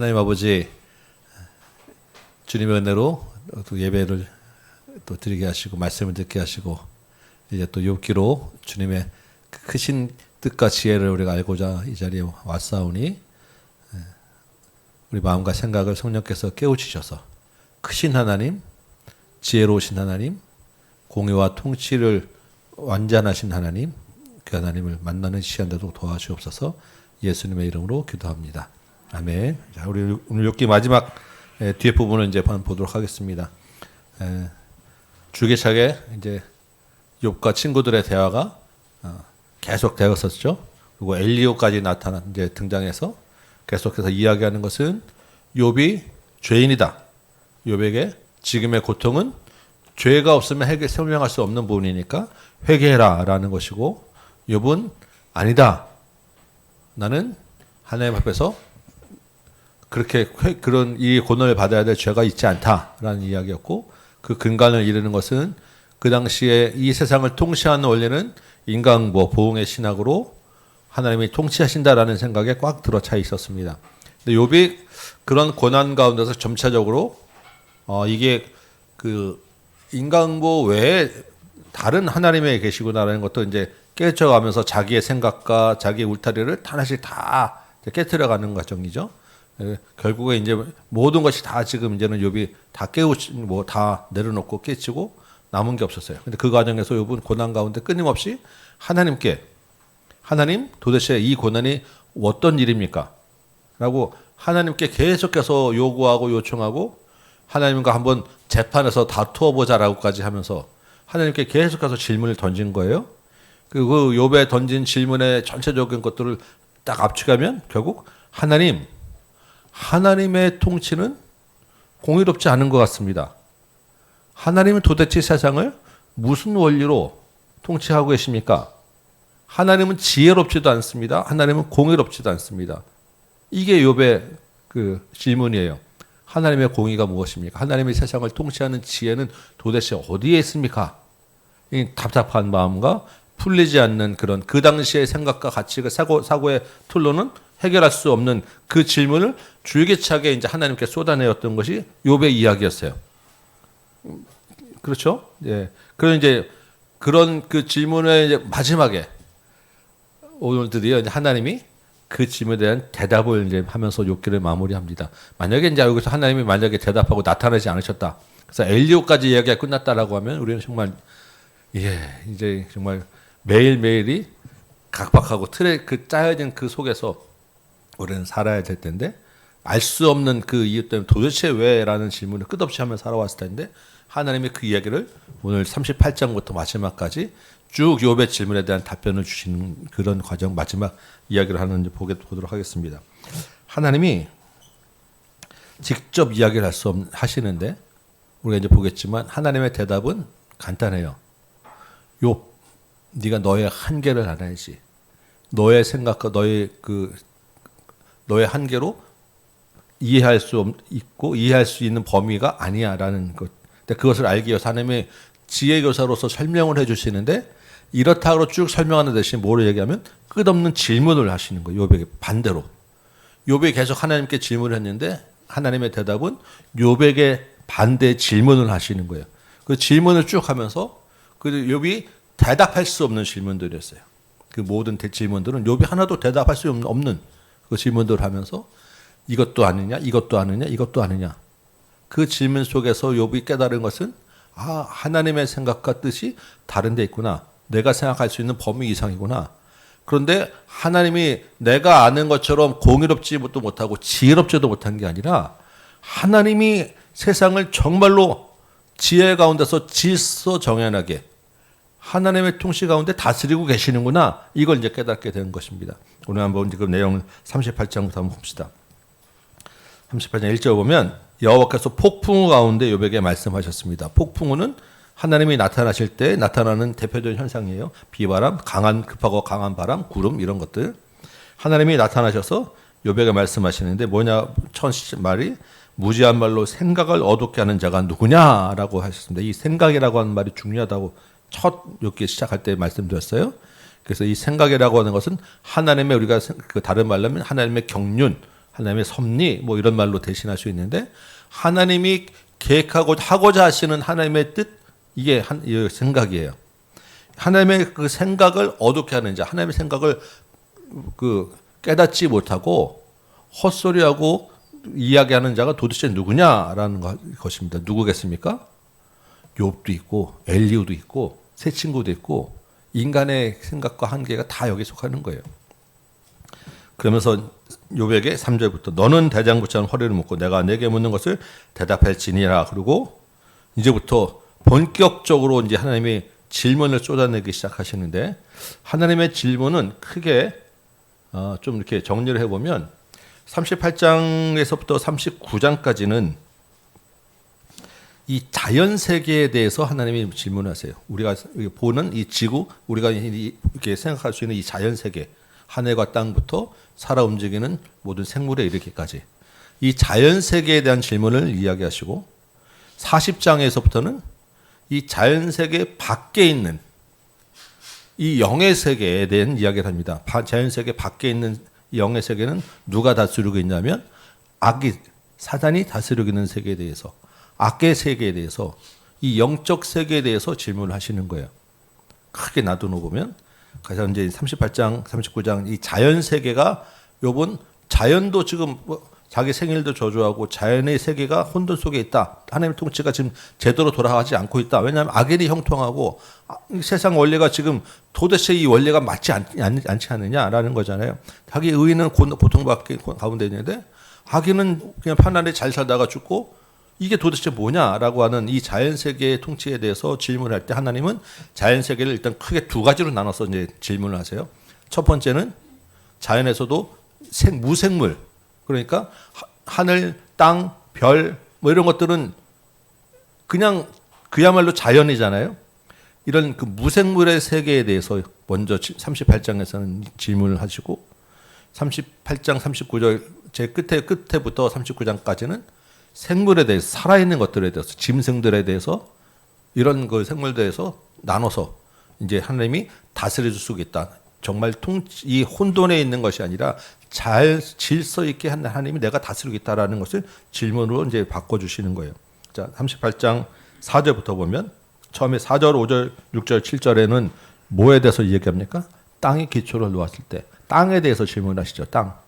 하나님 아버지, 주님의 은혜로 또 예배를 또 드리게 하시고 말씀을 듣게 하시고 이제 또 욥기로 주님의 그 크신 뜻과 지혜를 우리가 알고자 이 자리에 왔사오니 우리 마음과 생각을 성령께서 깨우치셔서 크신 하나님, 지혜로우신 하나님, 공의와 통치를 완전하신 하나님, 그 하나님을 만나는 시간대도 도와주옵소서. 예수님의 이름으로 기도합니다. 아멘. 자, 우리 오늘 욥기 마지막 뒤에 부분을 이제 보도록 하겠습니다. 줄기차게 이제 욥과 친구들의 대화가 계속 되었었죠. 그리고 엘리오까지 이제 등장해서 계속해서 이야기하는 것은 욥이 죄인이다. 욥에게 지금의 고통은 죄가 없으면 설명할 수 없는 부분이니까 회개해라라는 것이고, 욥은 아니다. 나는 하나님 앞에서 그렇게 그런 이 고난을 받아야 될 죄가 있지 않다라는 이야기였고, 그 근간을 이루는 것은 그 당시에 이 세상을 통치하는 원리는 인간보 보응의 신학으로 하나님이 통치하신다라는 생각에 꽉 들어차 있었습니다. 근데 욥이 그런 고난 가운데서 점차적으로 이게 그 인간보 외에 다른 하나님이 계시구나라는 것도 이제 깨쳐가면서 자기의 생각과 자기의 울타리를 하나씩 다 깨트려가는 과정이죠. 결국에 이제 모든 것이 다 지금 이제는 욥이 다 다 내려놓고 깨치고 남은 게 없었어요. 근데 그 과정에서 욥은 고난 가운데 끊임없이 하나님께, 하나님 도대체 이 고난이 어떤 일입니까? 라고 하나님께 계속해서 요구하고 요청하고 하나님과 한번 재판에서 다투어 보자라고까지 하면서 하나님께 계속해서 질문을 던진 거예요. 그 욥에 던진 질문의 전체적인 것들을 딱 압축하면 결국 하나님의 통치는 공의롭지 않은 것 같습니다. 하나님은 도대체 세상을 무슨 원리로 통치하고 계십니까? 하나님은 지혜롭지도 않습니다. 하나님은 공의롭지도 않습니다. 이게 욥의 그 질문이에요. 하나님의 공의가 무엇입니까? 하나님의 세상을 통치하는 지혜는 도대체 어디에 있습니까? 이 답답한 마음과 풀리지 않는 그런 그 당시의 생각과 가치가 사고의 틀로는 해결할 수 없는 그 질문을 줄기차게 이제 하나님께 쏟아내었던 것이 욥의 이야기였어요. 그렇죠? 예. 그런 이제 그런 그 질문의 이제 마지막에 오늘 드디어 이제 하나님이 그 질문에 대한 대답을 이제 하면서 욥기를 마무리합니다. 만약에 이제 여기서 하나님이 만약에 대답하고 나타나지 않으셨다. 그래서 엘리오까지 이야기가 끝났다라고 하면 우리는 정말 이제 정말 매일매일이 각박하고 틀에 그 짜여진 그 속에서 우리는 살아야 될 텐데, 알 수 없는 그 이유 때문에 도대체 왜라는 질문을 끝없이 하며 살아왔을 텐데, 하나님이 그 이야기를 오늘 38장부터 마지막까지 쭉 욥의 질문에 대한 답변을 주시는 그런 과정, 마지막 이야기를 하는지 보도록 하겠습니다. 하나님이 직접 이야기를 하시는데 우리가 이제 보겠지만 하나님의 대답은 간단해요. 욥, 네가 너의 한계를 알아야지. 너의 생각과 너의 한계로 이해할 수 있고 이해할 수 있는 범위가 아니야라는 것. 근데 그것을 알기 위해서 하나님의 지혜 교사로서 설명을 해주시는데, 이렇다고 쭉 설명하는 대신 뭐를 얘기하면 끝없는 질문을 하시는 거예요. 욥에게 반대로. 욥이 계속 하나님께 질문을 했는데 하나님의 대답은 욥에게 반대 질문을 하시는 거예요. 그 질문을 쭉 하면서 그 욥이 대답할 수 없는 질문들이었어요. 그 모든 질문들은 욥이 하나도 대답할 수 없는 그 질문들을 하면서 이것도 아느냐, 이것도 아느냐, 이것도 아느냐. 그 질문 속에서 욥이 깨달은 것은 하나님의 생각과 뜻이 다른 데 있구나. 내가 생각할 수 있는 범위 이상이구나. 그런데 하나님이 내가 아는 것처럼 공의롭지도 못하고 지혜롭지도 못한 게 아니라 하나님이 세상을 정말로 지혜 가운데서 질서 정연하게 하나님의 통치 가운데 다스리고 계시는구나. 이걸 이제 깨닫게 되는 것입니다. 오늘 한번 지금 내용 38장부터 한번 봅시다. 38장 1절 보면 여호와께서 폭풍우 가운데 욥에게 말씀하셨습니다. 폭풍우는 하나님이 나타나실 때 나타나는 대표적인 현상이에요. 비바람, 급하고 강한 바람, 구름 이런 것들. 하나님이 나타나셔서 욥에게 말씀하시는데 뭐냐, 첫 말이 무지한 말로 생각을 어둡게 하는 자가 누구냐라고 하셨습니다. 이 생각이라고 하는 말이 중요하다고 첫 욥기 시작할 때 말씀드렸어요. 그래서 이 생각이라고 하는 것은 하나님의, 우리가 그 다른 말로 하면 하나님의 경륜, 하나님의 섭리 뭐 이런 말로 대신할 수 있는데 하나님이 계획하고 하고자 하시는 하나님의 뜻 이게 이 생각이에요. 하나님의 그 생각을 어떻게 하는지 하나님의 생각을 그 깨닫지 못하고 헛소리하고 이야기하는 자가 도대체 누구냐라는 것입니다. 누구겠습니까? 욥도 있고 엘리후도 있고 새 친구도 있고 인간의 생각과 한계가 다 여기 속하는 거예요. 그러면서 욥에게 3절부터 너는 대장부처럼 허리를 묶고 내가 내게 묻는 것을 대답할지니라. 그리고 이제부터 본격적으로 이제 하나님이 질문을 쏟아내기 시작하시는데 하나님의 질문은 크게 좀 이렇게 정리를 해보면 38장에서부터 39장까지는 이 자연 세계에 대해서 하나님이 질문하세요. 우리가 보는 이 지구, 우리가 이렇게 생각할 수 있는 이 자연 세계, 하늘과 땅부터 살아 움직이는 모든 생물에 이르기까지 이 자연 세계에 대한 질문을 이야기하시고 40장에서부터는 이 자연 세계 밖에 있는 이 영의 세계에 대한 이야기를 합니다. 자연 세계 밖에 있는 이 영의 세계는 누가 다스리고 있냐면 악이 사단이 다스리고 있는 세계에 대해서 악의 세계에 대해서 이 영적 세계에 대해서 질문을 하시는 거예요. 크게 놔두어 보면 그래서 이제 38장, 39장 이 자연 세계가 요번 자연도 지금 자기 생일도 저주하고 자연의 세계가 혼돈 속에 있다. 하나님의 통치가 지금 제대로 돌아가지 않고 있다. 왜냐하면 악인이 형통하고 세상 원리가 지금 도대체 이 원리가 맞지 않지 않느냐라는 거잖아요. 자기 의인은 고통받게 가운데 있는데 악인은 그냥 편안히 잘 살다가 죽고 이게 도대체 뭐냐라고 하는 이 자연 세계의 통치에 대해서 질문할 때 하나님은 자연 세계를 일단 크게 두 가지로 나눠서 이제 질문을 하세요. 첫 번째는 자연에서도 무생물 그러니까 하늘, 땅, 별 뭐 이런 것들은 그냥 그야말로 자연이잖아요. 이런 그 무생물의 세계에 대해서 먼저 38장에서는 질문을 하시고 38장 39절 제 끝에부터 39장까지는 생물에 대해서 살아있는 것들에 대해서 짐승들에 대해서 이런 그 생물들에 대해서 나눠서 이제 하나님이 다스려 줄 수 있다. 정말 이 혼돈에 있는 것이 아니라 잘 질서 있게 한 하나님이 내가 다스리고 있다라는 것을 질문으로 이제 바꿔주시는 거예요. 자, 38장 4절부터 보면 처음에 4절, 5절, 6절, 7절에는 뭐에 대해서 얘기합니까? 땅의 기초를 놓았을 때 땅에 대해서 질문하시죠. 땅.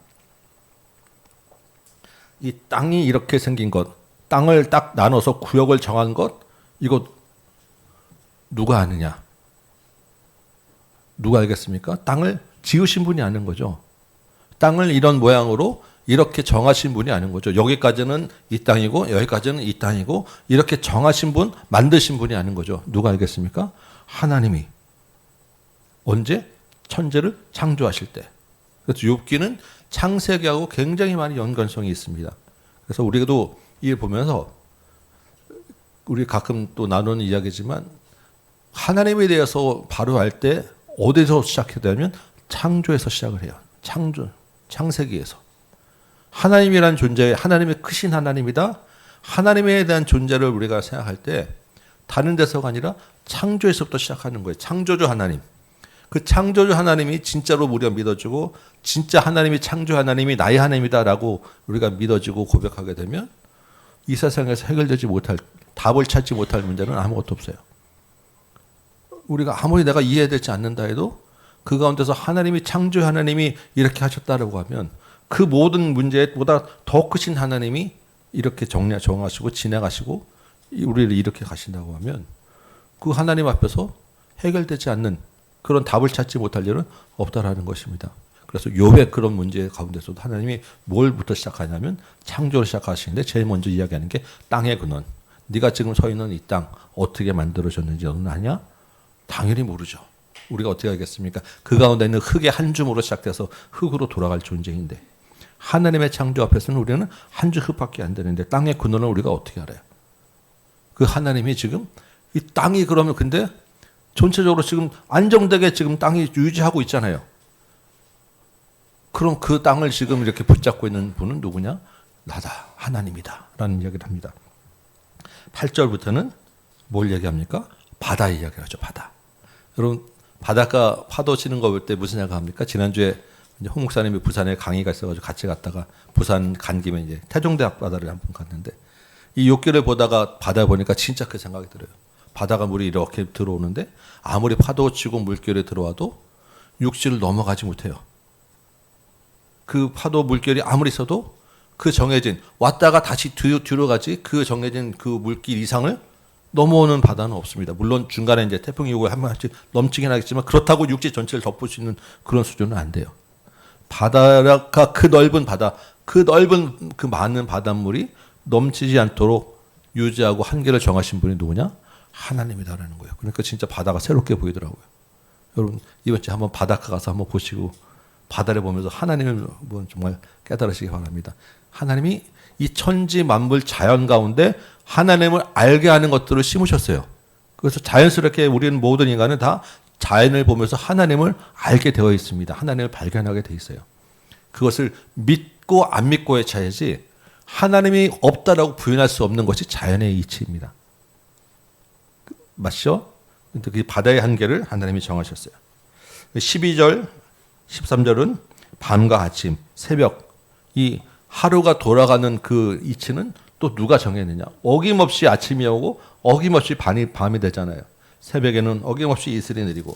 이 땅이 이렇게 생긴 것, 땅을 딱 나눠서 구역을 정한 것, 이거 누가 아느냐? 누가 알겠습니까? 땅을 지으신 분이 아는 거죠. 땅을 이런 모양으로 이렇게 정하신 분이 아는 거죠. 여기까지는 이 땅이고 여기까지는 이 땅이고 이렇게 정하신 분, 만드신 분이 아는 거죠. 누가 알겠습니까? 하나님이. 언제? 천지를 창조하실 때. 그래서 욥기는 창세기하고 굉장히 많이 연관성이 있습니다. 그래서 우리도 이를 보면서 우리 가끔 또 나누는 이야기지만 하나님에 대해서 바로 알 때 어디서 시작해야 되냐면 창조에서 시작을 해요. 창세기에서. 하나님이란 존재, 하나님의 크신 하나님이다. 하나님에 대한 존재를 우리가 생각할 때 다른 데서가 아니라 창조에서부터 시작하는 거예요. 창조주 하나님. 그 창조주 하나님이 진짜로 우리가 믿어지고 진짜 하나님이 창조 하나님이 나의 하나님이다라고 우리가 믿어지고 고백하게 되면 이 세상에서 해결되지 못할 답을 찾지 못할 문제는 아무것도 없어요. 우리가 아무리 내가 이해되지 않는다 해도 그 가운데서 하나님이 창조 하나님이 이렇게 하셨다라고 하면 그 모든 문제보다 더 크신 하나님이 이렇게 정하시고 진행하시고 우리를 이렇게 가신다고 하면 그 하나님 앞에서 해결되지 않는 그런 답을 찾지 못할 일은 없다라는 것입니다. 그래서 욥의 그런 문제 가운데서도 하나님이 뭘부터 시작하냐면 창조를 시작하시는데 제일 먼저 이야기하는 게 땅의 근원. 네가 지금 서 있는 이 땅 어떻게 만들어졌는지 너는 아냐? 당연히 모르죠. 우리가 어떻게 알겠습니까? 그 가운데 있는 흙의 한 줌으로 시작돼서 흙으로 돌아갈 존재인데 하나님의 창조 앞에서는 우리는 한 줌 흙밖에 안 되는데 땅의 근원을 우리가 어떻게 알아요? 그 하나님이 지금 이 땅이 그러면 근데 전체적으로 지금 안정되게 지금 땅이 유지하고 있잖아요. 그럼 그 땅을 지금 이렇게 붙잡고 있는 분은 누구냐? 나다. 하나님이다. 라는 이야기를 합니다. 8절부터는 뭘 얘기합니까? 바다 이야기를 하죠. 바다. 여러분 바닷가 파도 치는 거 볼 때 무슨 생각합니까? 지난주에 이제 홍 목사님이 부산에 강의가 있어가지고 같이 갔다가 부산 간 김에 이제 태종대 앞바다를 한 번 갔는데 이 욕기를 보다가 바다 보니까 진짜 그 생각이 들어요. 바다가 물이 이렇게 들어오는데 아무리 파도 치고 물결이 들어와도 육지를 넘어가지 못해요. 그 파도 물결이 아무리 있어도 그 정해진 왔다가 다시 뒤로 가지 그 정해진 그 물길 이상을 넘어오는 바다는 없습니다. 물론 중간에 이제 태풍이 오고 한 번씩 넘치긴 하겠지만 그렇다고 육지 전체를 덮을 수 있는 그런 수준은 안 돼요. 바다가 그 넓은 바다, 그 넓은 그 많은 바닷물이 넘치지 않도록 유지하고 한계를 정하신 분이 누구냐? 하나님이다라는 거예요. 그러니까 진짜 바다가 새롭게 보이더라고요. 여러분 이번 주에 한번 바닷가 가서 한번 보시고 바다를 보면서 하나님을 정말 깨달으시기 바랍니다. 하나님이 이 천지 만물 자연 가운데 하나님을 알게 하는 것들을 심으셨어요. 그래서 자연스럽게 우리는 모든 인간은 다 자연을 보면서 하나님을 알게 되어 있습니다. 하나님을 발견하게 되어 있어요. 그것을 믿고 안 믿고의 차이지 하나님이 없다라고 부인할 수 없는 것이 자연의 이치입니다. 맞죠? 그 바다의 한계를 하나님이 정하셨어요. 12절, 13절은 밤과 아침, 새벽, 이 하루가 돌아가는 그 이치는 또 누가 정했느냐? 어김없이 아침이 오고 어김없이 밤이 되잖아요. 새벽에는 어김없이 이슬이 내리고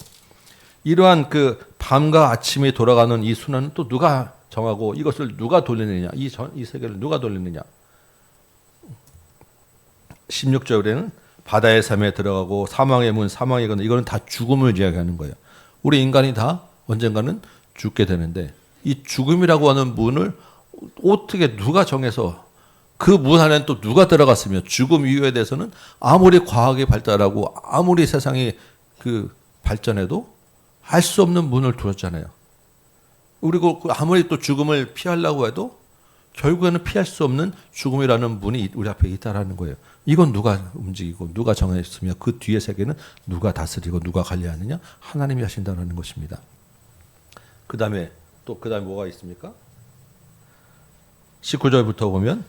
이러한 그 밤과 아침이 돌아가는 이 순환은 또 누가 정하고 이것을 누가 돌리느냐? 이 세계를 누가 돌리느냐? 16절에는 바다의 삶에 들어가고 사망의 문, 사망의 건 이거는 다 죽음을 이야기하는 거예요. 우리 인간이 다 언젠가는 죽게 되는데 이 죽음이라고 하는 문을 어떻게 누가 정해서 그 문 안에는 또 누가 들어갔으며 죽음 이유에 대해서는 아무리 과학이 발달하고 아무리 세상이 그 발전해도 알 수 없는 문을 두었잖아요. 그리고 아무리 또 죽음을 피하려고 해도 결국에는 피할 수 없는 죽음이라는 문이 우리 앞에 있다라는 거예요. 이건 누가 움직이고 누가 정했으며 그 뒤의 세계는 누가 다스리고 누가 관리하느냐? 하나님이 하신다는 것입니다. 그다음에 뭐가 있습니까? 19절부터 보면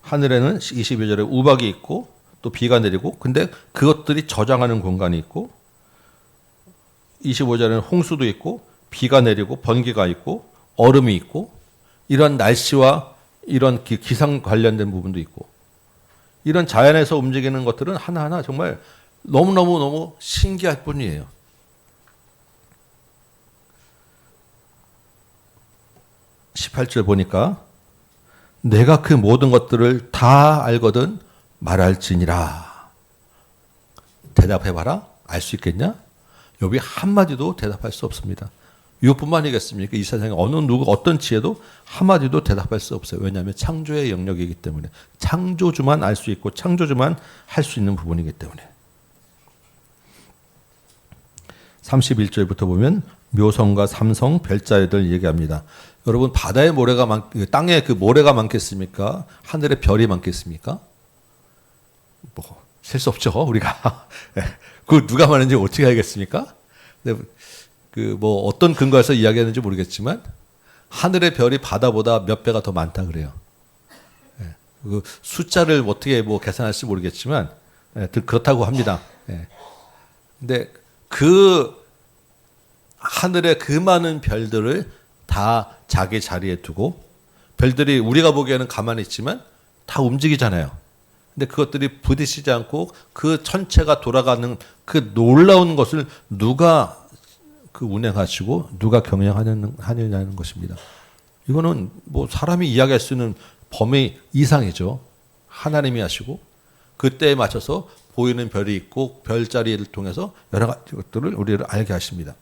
하늘에는 22절에 우박이 있고 또 비가 내리고 근데 그것들이 저장하는 공간이 있고 25절에는 홍수도 있고 비가 내리고 번개가 있고 얼음이 있고 이런 날씨와 이런 기상 관련된 부분도 있고 이런 자연에서 움직이는 것들은 하나하나 정말 너무 신기할 뿐이에요. 18절 보니까 내가 그 모든 것들을 다 알거든 말할지니라. 대답해봐라. 알 수 있겠냐? 욥이 한마디도 대답할 수 없습니다. 이것뿐만이겠습니까? 이 세상에 어떤 지혜도 한마디도 대답할 수 없어요. 왜냐하면 창조의 영역이기 때문에 창조주만 알 수 있고 창조주만 할 수 있는 부분이기 때문에 31절부터 보면 묘성과 삼성, 별자리들 얘기합니다. 여러분 바다의 모래가 땅에 그 모래가 많겠습니까? 하늘에 별이 많겠습니까? 셀 수 없죠 우리가. 그 누가 많은지 어떻게 알겠습니까? 어떤 근거에서 이야기하는지 모르겠지만 하늘의 별이 바다보다 몇 배가 더 많다 그래요. 그 숫자를 어떻게 계산할지 모르겠지만 그렇다고 합니다. 근데 그 하늘의 그 많은 별들을 다 자기 자리에 두고 별들이 우리가 보기에는 가만히 있지만 다 움직이잖아요. 근데 그것들이 부딪히지 않고 그 천체가 돌아가는 그 놀라운 것을 누가 운행하시고 누가 경영하느냐는 것입니다. 이거는 사람이 이야기할 수 있는 범위 이상이죠. 하나님이 하시고 그때에 맞춰서 보이는 별이 있고 별자리를 통해서 여러 가지 것들을 우리를 알게 하십니다.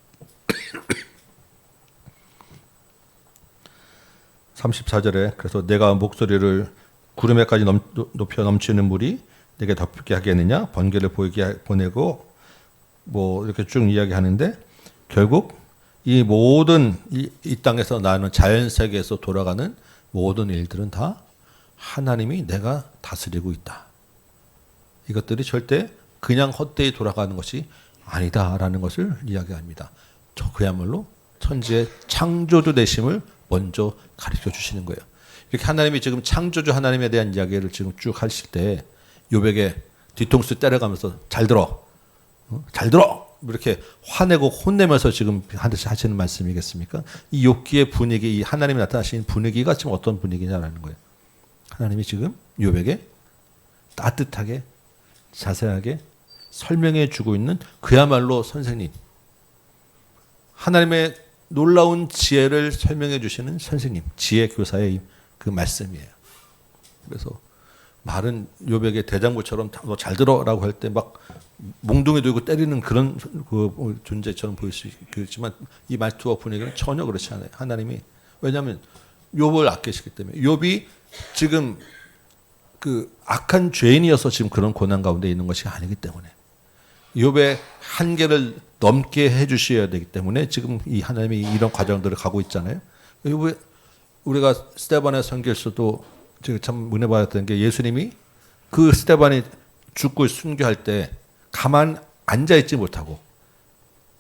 34절에 그래서 내가 목소리를 구름에까지 높여 넘치는 물이 내게 덮게 하겠느냐 번개를 보내고 이렇게 쭉 이야기하는데 결국 이 모든 이 땅에서 나는 자연 세계에서 돌아가는 모든 일들은 다 하나님이 내가 다스리고 있다. 이것들이 절대 그냥 헛되이 돌아가는 것이 아니다라는 것을 이야기합니다. 그야말로 천지의 창조주 되심을 먼저 가르쳐 주시는 거예요. 이렇게 하나님이 지금 창조주 하나님에 대한 이야기를 지금 쭉 하실 때 욥에게 뒤통수 때려가면서 잘 들어. 잘 들어. 이렇게 화내고 혼내면서 지금 하시는 말씀이겠습니까? 이 욥기의 분위기, 이 하나님이 나타나시는 분위기가 지금 어떤 분위기냐라는 거예요. 하나님이 지금 욥에게 따뜻하게 자세하게 설명해 주고 있는 그야말로 선생님, 하나님의 놀라운 지혜를 설명해 주시는 선생님, 지혜 교사의 그 말씀이에요. 그래서 말은 욥에게 대장부처럼 너 잘 들어라고 할 때 막 몽둥이 들고 때리는 그런 그 존재처럼 보일 수 있지만 이 말투와 분위기는 전혀 그렇지 않아요. 하나님이, 왜냐하면 욥을 아끼시기 때문에. 욥이 지금 그 악한 죄인이어서 지금 그런 고난 가운데 있는 것이 아니기 때문에, 욥의 한계를 넘게 해주셔야 되기 때문에 지금 이 하나님이 이런 과정들을 가고 있잖아요. 욥의, 우리가 스데반의 선교에서도 제가 참 은혜 받았던 게, 예수님이 그 스데반이 죽고 순교할 때 가만 앉아 있지 못하고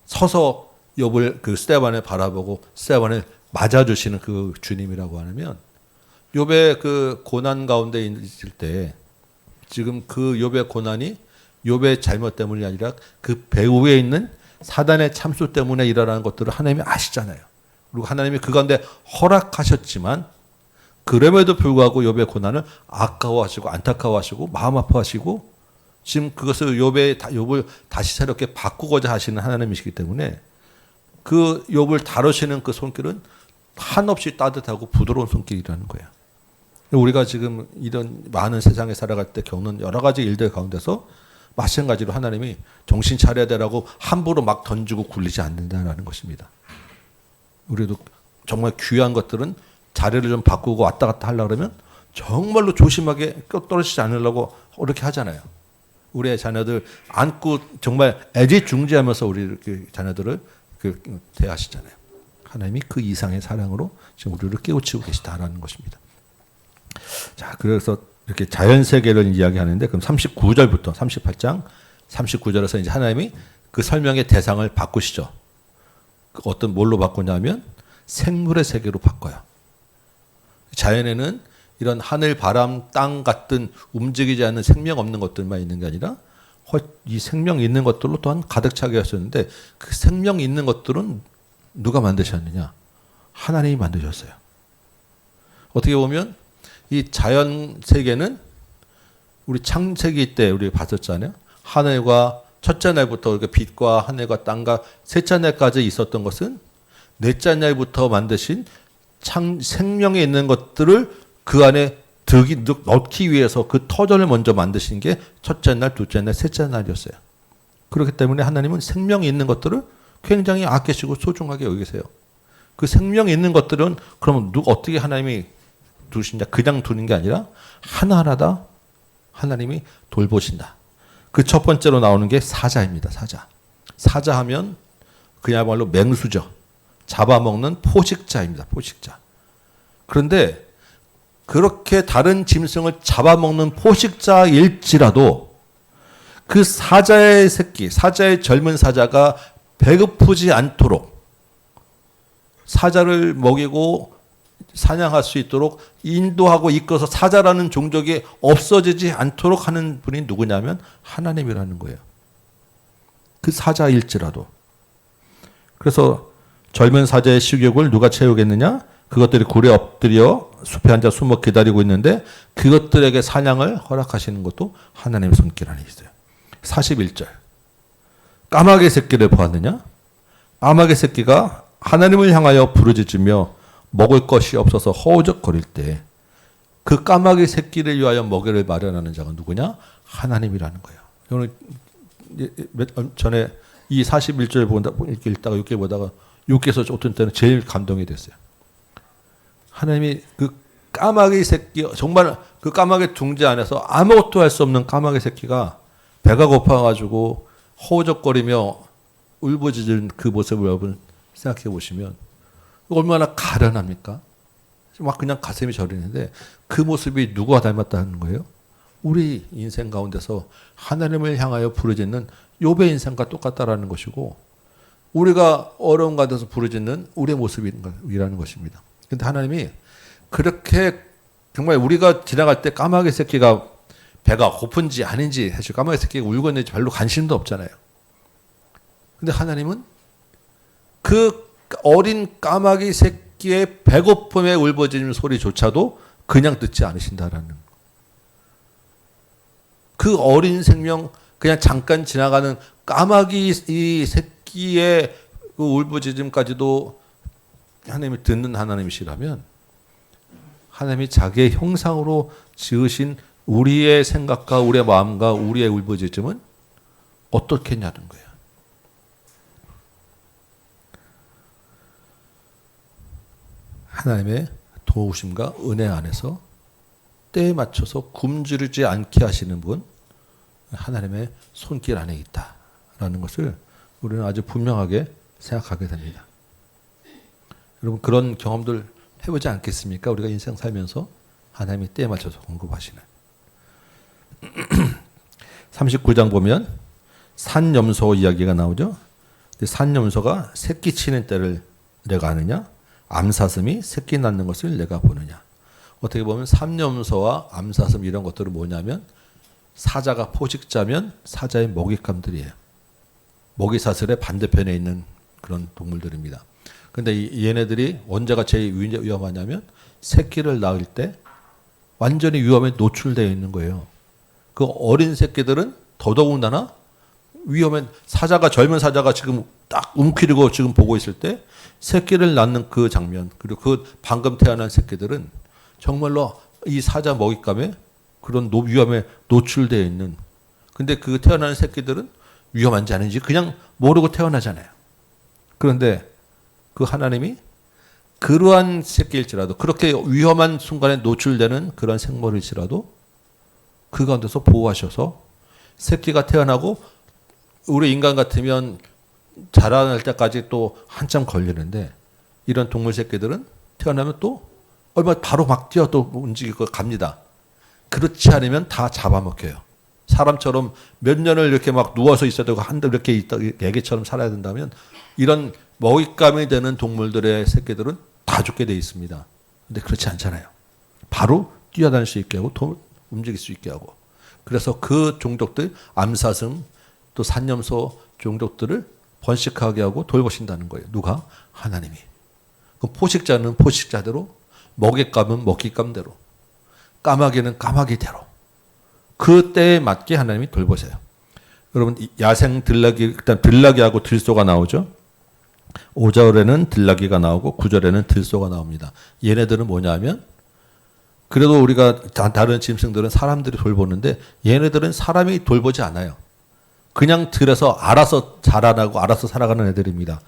서서 욥을 그 스데반을 바라보고 스데반을 맞아주시는 그 주님이라고 하면, 욥의 그 고난 가운데 있을 때 지금 그 욥의 고난이 욥의 잘못 때문이 아니라 그 배후에 있는 사단의 참수 때문에 일어나는 것들을 하나님이 아시잖아요. 그리고 하나님이 그 가운데 허락하셨지만 그럼에도 불구하고 욥의 고난을 아까워하시고 안타까워하시고 마음 아파하시고 지금 그것을 욥을 다시 새롭게 바꾸고자 하시는 하나님이시기 때문에 그 욥을 다루시는 그 손길은 한없이 따뜻하고 부드러운 손길이라는 거예요. 우리가 지금 이런 많은 세상에 살아갈 때 겪는 여러 가지 일들 가운데서 마찬가지로 하나님이 정신 차려야 되라고 함부로 막 던지고 굴리지 않는다는 것입니다. 우리도 정말 귀한 것들은 자리를 좀 바꾸고 왔다 갔다 하려고 그러면 정말로 조심하게 껴 떨어지지 않으려고 그렇게 하잖아요. 우리의 자녀들 안고 정말 애지중지하면서 우리 이렇게 자녀들을 대하시잖아요. 하나님이 그 이상의 사랑으로 지금 우리를 깨우치고 계시다라는 것입니다. 자, 그래서 이렇게 자연 세계를 이야기하는데, 그럼 39절부터 38장 39절에서 이제 하나님이 그 설명의 대상을 바꾸시죠. 어떤 뭘로 바꾸냐면 생물의 세계로 바꿔요. 자연에는 이런 하늘, 바람, 땅 같은 움직이지 않는 생명 없는 것들만 있는 게 아니라 이 생명 있는 것들로 또한 가득 차게 하셨는데, 그 생명 있는 것들은 누가 만드셨느냐? 하나님이 만드셨어요. 어떻게 보면 이 자연 세계는 우리 창세기 때 우리 봤었잖아요. 하늘과 첫째 날부터 빛과 하늘과 땅과 셋째 날까지 있었던 것은 넷째 날부터 만드신 생명이 있는 것들을 그 안에 넣기 위해서 그 터전을 먼저 만드신 게 첫째 날, 둘째 날, 셋째 날이었어요. 그렇기 때문에 하나님은 생명이 있는 것들을 굉장히 아끼시고 소중하게 여기세요. 그 생명이 있는 것들은 그러면 어떻게 하나님이 두시냐? 그냥 두는 게 아니라 하나하나다 하나님이 돌보신다. 그 첫 번째로 나오는 게 사자입니다. 사자. 사자하면 그야말로 맹수죠. 잡아먹는 포식자입니다. 포식자. 그런데 그렇게 다른 짐승을 잡아먹는 포식자일지라도 그 사자의 새끼, 사자의 젊은 사자가 배고프지 않도록 사자를 먹이고 사냥할 수 있도록 인도하고 이끌어서 사자라는 종족이 없어지지 않도록 하는 분이 누구냐면 하나님이라는 거예요. 그 사자일지라도. 그래서 젊은 사자의 식욕을 누가 채우겠느냐? 그것들이 굴에 엎드려 숲에 앉아 숨어 기다리고 있는데 그것들에게 사냥을 허락하시는 것도 하나님의 손길 안에 있어요. 41절. 까마귀 새끼를 보았느냐? 까마귀 새끼가 하나님을 향하여 부르짖으며 먹을 것이 없어서 허우적거릴 때 그 까마귀 새끼를 위하여 먹이를 마련하는 자가 누구냐? 하나님이라는 거예요. 저는 전에 이 41절 읽다가 6개 보다가 6개에서 어떤 때는 제일 감동이 됐어요. 하나님이 그 까마귀 새끼, 정말 그 까마귀 둥지 안에서 아무것도 할 수 없는 까마귀 새끼가 배가 고파가지고 허우적거리며 울부짖은 그 모습을 여러분 생각해 보시면 얼마나 가련합니까? 막 그냥 가슴이 저리는데 그 모습이 누구와 닮았다는 거예요? 우리 인생 가운데서 하나님을 향하여 부르짖는 욥의 인생과 똑같다라는 것이고, 우리가 어려운 가운데서 부르짖는 우리의 모습이라는 것입니다. 그런데 하나님이 그렇게 정말 우리가 지나갈 때 까마귀 새끼가 배가 고픈지 아닌지 사실 까마귀 새끼가 울고 있는지 별로 관심도 없잖아요. 근데 하나님은 그 어린 까마귀 새끼의 배고픔에 울부짖는 소리조차도 그냥 듣지 않으신다라는 거. 그 어린 생명, 그냥 잠깐 지나가는 까마귀 이 새끼의 그 울부짖음까지도 하나님이 듣는 하나님이시라면 하나님이 자기의 형상으로 지으신 우리의 생각과 우리의 마음과 우리의 울부짖음은 어떻겠냐는 거예요. 하나님의 도우심과 은혜 안에서 때에 맞춰서 굶주리지 않게 하시는 분, 하나님의 손길 안에 있다라는 것을 우리는 아주 분명하게 생각하게 됩니다. 여러분 그런 경험들 해보지 않겠습니까? 우리가 인생 살면서 하나님이 때에 맞춰서 공급하시는. 39장 보면 산염소 이야기가 나오죠. 산염소가 새끼 치는 때를 내가 아느냐? 암사슴이 새끼 낳는 것을 내가 보느냐? 어떻게 보면 산염소와 암사슴 이런 것들은 뭐냐면 사자가 포식자면 사자의 먹잇감들이에요. 먹이사슬의 반대편에 있는 그런 동물들입니다. 그런데 얘네들이 언제가 제일 위험하냐면 새끼를 낳을 때 완전히 위험에 노출되어 있는 거예요. 그 어린 새끼들은 더더군다나 위험에 사자가 젊은 사자가 지금 딱 움켜쥐고 지금 보고 있을 때 새끼를 낳는 그 장면 그리고 그 방금 태어난 새끼들은 정말로 이 사자 먹잇감에 그런 위험에 노출되어 있는 근데 그 태어나는 새끼들은 위험한지 아닌지 그냥 모르고 태어나잖아요. 그런데 그 하나님이 그러한 새끼일지라도 그렇게 위험한 순간에 노출되는 그런 생물일지라도 그 가운데서 보호하셔서 새끼가 태어나고 우리 인간 같으면 자라날 때까지 또 한참 걸리는데 이런 동물 새끼들은 태어나면 또 얼마 바로 막 뛰어 또 움직이고 갑니다. 그렇지 않으면 다 잡아먹혀요. 사람처럼 몇 년을 이렇게 막 누워서 있어야 되고 한달 이렇게 있다 애기처럼 살아야 된다면 이런 먹잇감이 되는 동물들의 새끼들은 다 죽게 돼 있습니다. 근데 그렇지 않잖아요. 바로 뛰어다닐 수 있게 하고 움직일 수 있게 하고 그래서 그 종족들 암사슴 또 산염소 종족들을 번식하게 하고 돌보신다는 거예요. 누가? 하나님이. 그 포식자는 포식자대로 먹잇감은 먹잇감대로 까마귀는 까마귀대로 그 때에 맞게 하나님이 돌보세요. 여러분 야생 들나귀 일단 들나귀하고 들소가 나오죠. 5절에는 들나귀가 나오고 9절에는 들소가 나옵니다. 얘네들은 뭐냐면 그래도 우리가 다른 짐승들은 사람들이 돌보는데 얘네들은 사람이 돌보지 않아요. 그냥 들에서 알아서 자라나고 알아서 살아가는 애들입니다.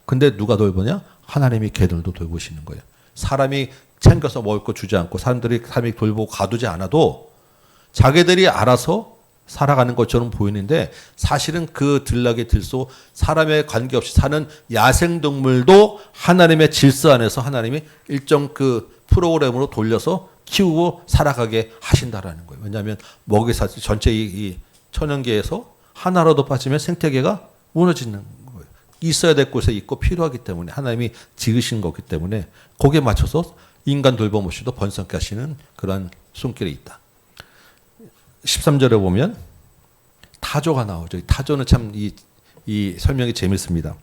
근데 누가 돌보냐? 하나님이 걔들도 돌보시는 거예요. 사람이 챙겨서 먹을 거 주지 않고 사람이 돌보고 가두지 않아도 자기들이 알아서 살아가는 것처럼 보이는데 사실은 그 들나귀 들소 사람에 관계없이 사는 야생동물도 하나님의 질서 안에서 하나님이 일정 그 프로그램으로 돌려서 키우고 살아가게 하신다라는 거예요. 왜냐하면 먹이사슬 전체 이 천연계에서 하나라도 빠지면 생태계가 무너지는 거예요. 있어야 될 곳에 있고 필요하기 때문에 하나님이 지으신 거기 때문에 거기에 맞춰서 인간 돌봄 없이도 번성케 하시는 그런 손길이 있다. 13절에 보면 타조가 나오죠. 타조는 참 이 설명이 재밌습니다.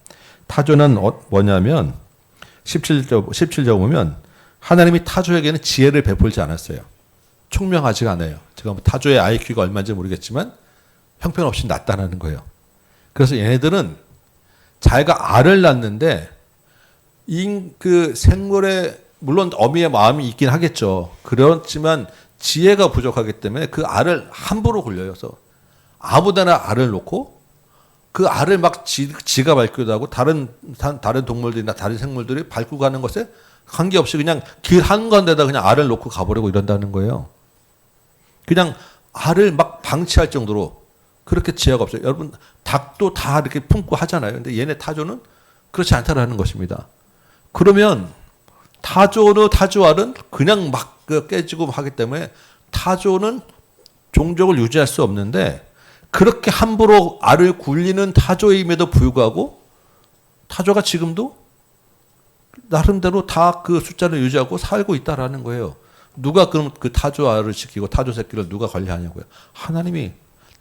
타조는 뭐냐면 17절 보면 하나님이 타조에게는 지혜를 베풀지 않았어요. 총명하지가 않아요. 제가 타조의 IQ가 얼마인지 모르겠지만 형편없이 낮다는 거예요. 그래서 얘네들은 자기가 알을 낳는데 그 생물의 물론 어미의 마음이 있긴 하겠죠. 그렇지만 지혜가 부족하기 때문에 그 알을 함부로 굴려서 아무데나 알을 놓고 그 알을 막 지가 밟기도 하고 다른 동물들이나 다른 생물들이 밟고 가는 것에 관계없이 그냥 길 한가운데다 그냥 알을 놓고 가버리고 이런다는 거예요. 그냥 알을 막 방치할 정도로 그렇게 지혜가 없어요. 여러분 닭도 다 이렇게 품고 하잖아요. 근데 얘네 타조는 그렇지 않다라는 것입니다. 그러면 타조알은 그냥 막 깨지고 하기 때문에 타조는 종족을 유지할 수 없는데 그렇게 함부로 알을 굴리는 타조임에도 불구하고 타조가 지금도 나름대로 다 그 숫자를 유지하고 살고 있다라는 거예요. 누가 그럼 그 타조알을 지키고 타조 새끼를 누가 관리하냐고요. 하나님이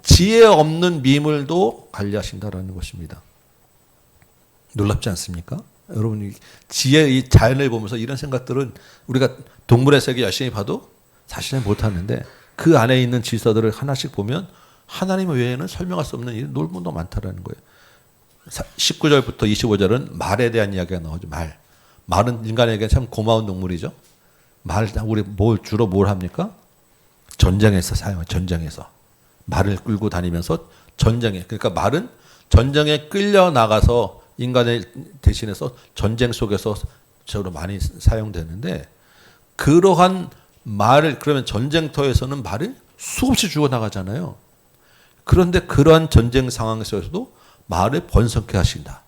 지혜 없는 미물도 관리하신다라는 것입니다. 놀랍지 않습니까? 여러분, 지혜의 자연을 보면서 이런 생각들은 우리가 동물의 세계 열심히 봐도 사실은 못하는데 그 안에 있는 질서들을 하나씩 보면 하나님 외에는 설명할 수 없는 일이 너무나 많다라는 거예요. 19절부터 25절은 말에 대한 이야기가 나오죠. 말은 인간에게 참 고마운 동물이죠. 우리 주로 뭘 합니까? 전쟁에서 사용해요. 전쟁에서. 말을 끌고 다니면서 전쟁에. 그러니까 말은 전쟁에 끌려 나가서 인간을 대신해서 전쟁 속에서 저로 많이 사용되는데 그러한 말을 그러면 전쟁터에서는 말이 수없이 죽어나가잖아요. 그런데 그러한 전쟁 상황에서도 말을 번성케 하신다.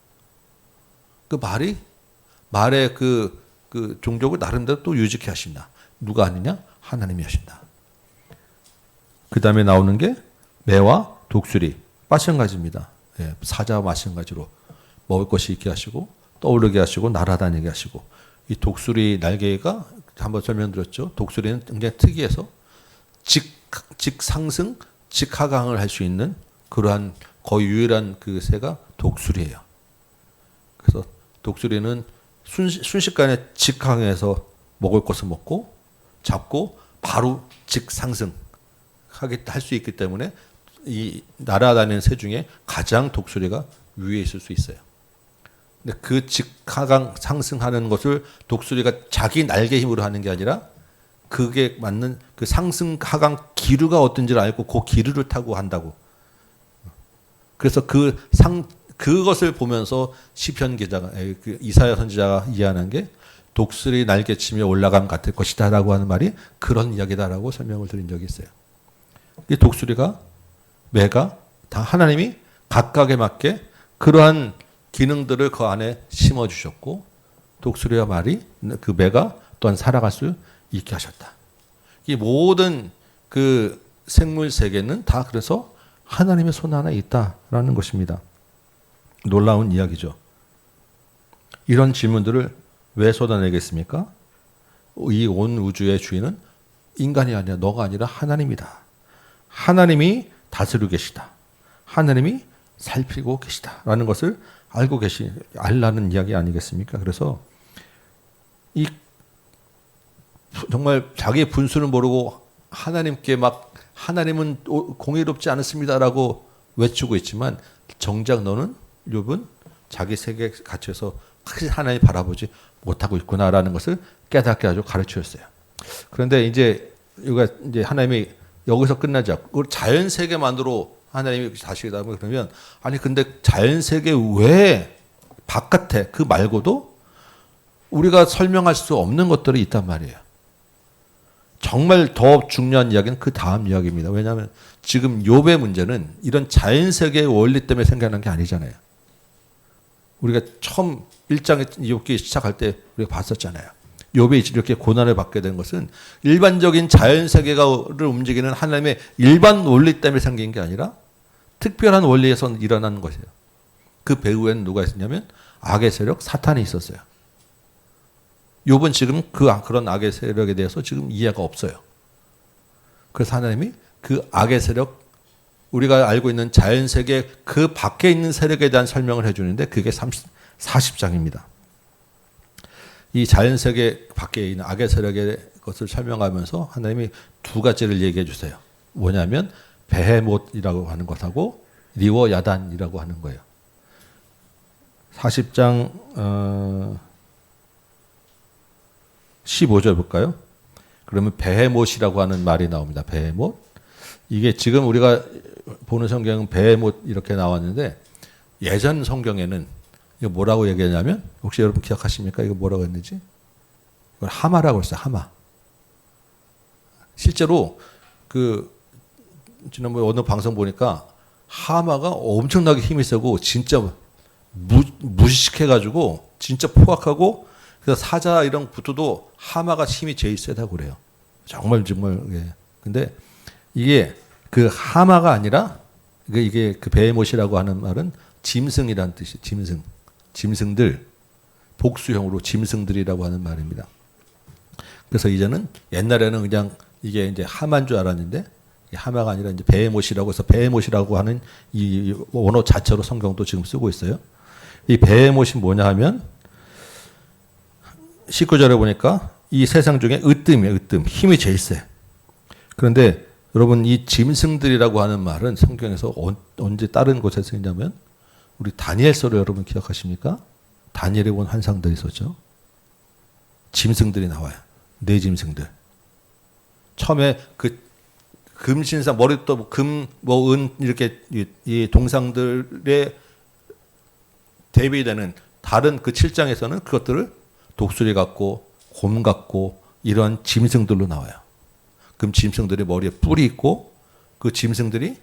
그 말의 그 종족을 나름대로 또 유지케 하신다. 누가 하느냐? 하나님이 하신다. 그 다음에 나오는 게 매와 독수리 마찬가지입니다. 예, 사자와 마찬가지로 먹을 것이 있게 하시고 떠오르게 하시고 날아다니게 하시고 이 독수리 날개가 한번 설명드렸죠. 독수리는 굉장히 특이해서 직상승, 직하강을 할 수 있는 그러한 거의 유일한 그 새가 독수리예요. 그래서 독수리는 순식간에 직항해서 먹을 것을 먹고 잡고 바로 직상승 할 수 있기 때문에 이 날아다니는 새 중에 가장 독수리가 위에 있을 수 있어요. 근데 그 직하강 상승하는 것을 독수리가 자기 날개 힘으로 하는 게 아니라 그게 맞는 그 상승 하강 기류가 어떤지를 알고 그 기류를 타고 한다고. 그래서 그것을 보면서 시편 기자가 이사야 선지자가 이해하는 게 독수리 날개치며 올라감 같을 것이다라고 하는 말이 그런 이야기다라고 설명을 드린 적이 있어요. 이 독수리가 매가 다 하나님이 각각에 맞게 그러한 기능들을 그 안에 심어 주셨고 독수리와 말이 그 매가 또한 살아갈 수 있게 하셨다. 이 모든 그 생물 세계는 다 그래서 하나님의 손 안에 있다라는 것입니다. 놀라운 이야기죠. 이런 질문들을 왜 쏟아내겠습니까? 이 온 우주의 주인은 인간이 아니라 너가 아니라 하나님이다. 하나님이 다스리고 계시다. 하나님이 살피고 계시다라는 것을 알라는 이야기 아니겠습니까? 그래서 이 정말 자기의 분수를 모르고 하나님께 막 하나님은 공의롭지 않습니다라고 외치고 있지만 정작 너는 욥은 자기 세계에 갇혀서 확실히 하나님 바라보지 못하고 있구나라는 것을 깨닫게 하고 가르쳤어요. 그런데 이제 하나님이 여기서 끝나지 않고 자연 세계만으로 하나님이 다시다 그러면 아니 근데 자연 세계 외에 바깥에 그 말고도 우리가 설명할 수 없는 것들이 있단 말이에요. 정말 더 중요한 이야기는 그 다음 이야기입니다. 왜냐하면 지금 욥의 문제는 이런 자연 세계의 원리 때문에 생겨난 게 아니잖아요. 우리가 처음 1장에 욥기 시작할 때 우리가 봤었잖아요. 욥이 이렇게 고난을 받게 된 것은 일반적인 자연 세계를 움직이는 하나님의 일반 원리 때문에 생긴 게 아니라 특별한 원리에서 일어나는 것이에요. 그 배후에는 누가 있었냐면 악의 세력 사탄이 있었어요. 욥은 지금 그런 악의 세력에 대해서 지금 이해가 없어요. 그래서 하나님이 그 악의 세력, 우리가 알고 있는 자연 세계 그 밖에 있는 세력에 대한 설명을 해주는데 그게 40장입니다. 이 자연 세계 밖에 있는 악의 세력의 것을 설명하면서 하나님이 두 가지를 얘기해 주세요. 뭐냐면 베헤못이라고 하는 것하고 리워 야단이라고 하는 거예요. 40장 15절 볼까요? 그러면 베헤못이라고 하는 말이 나옵니다. 베헤못. 이게 지금 우리가 보는 성경은 베헤못 이렇게 나왔는데 예전 성경에는 이거 뭐라고 얘기하냐면 혹시 여러분 기억하십니까? 이거 뭐라고 했는지? 이걸 하마라고 했어요. 하마. 실제로 지난번에 어느 방송 보니까 하마가 엄청나게 힘이 세고 진짜 무식해가지고 진짜 포악하고 그래서 사자 이런 부터도 하마가 힘이 제일 세다고 그래요. 정말. 예. 근데 이게 그 하마가 아니라 이게 그 베헤못이라고 하는 말은 짐승이라는 뜻이 짐승들 복수형으로 짐승들이라고 하는 말입니다. 그래서 이제는 옛날에는 그냥 이게 이제 하마인 줄 알았는데 하마가 아니라 이제 베헤못이라고 해서 베헤못이라고 하는 이 원어 자체로 성경도 지금 쓰고 있어요. 이 베헤못이 뭐냐 하면 19절에 보니까 이 세상 중에 으뜸이에요. 으뜸. 힘이 제일 세. 그런데 여러분 이 짐승들이라고 하는 말은 성경에서 언제 다른 곳에 쓰이냐면 우리 다니엘서를 여러분 기억하십니까? 다니엘에 본 환상들이 있었죠. 짐승들이 나와요. 네 짐승들. 처음에 그 금신상 머리도 금, 뭐 은 이렇게 이 동상들에 대비되는 다른 그 7장에서는 그것들을 독수리 같고 곰 같고 이런 짐승들로 나와요. 그럼 짐승들이 머리에 뿔이 있고 그 짐승들이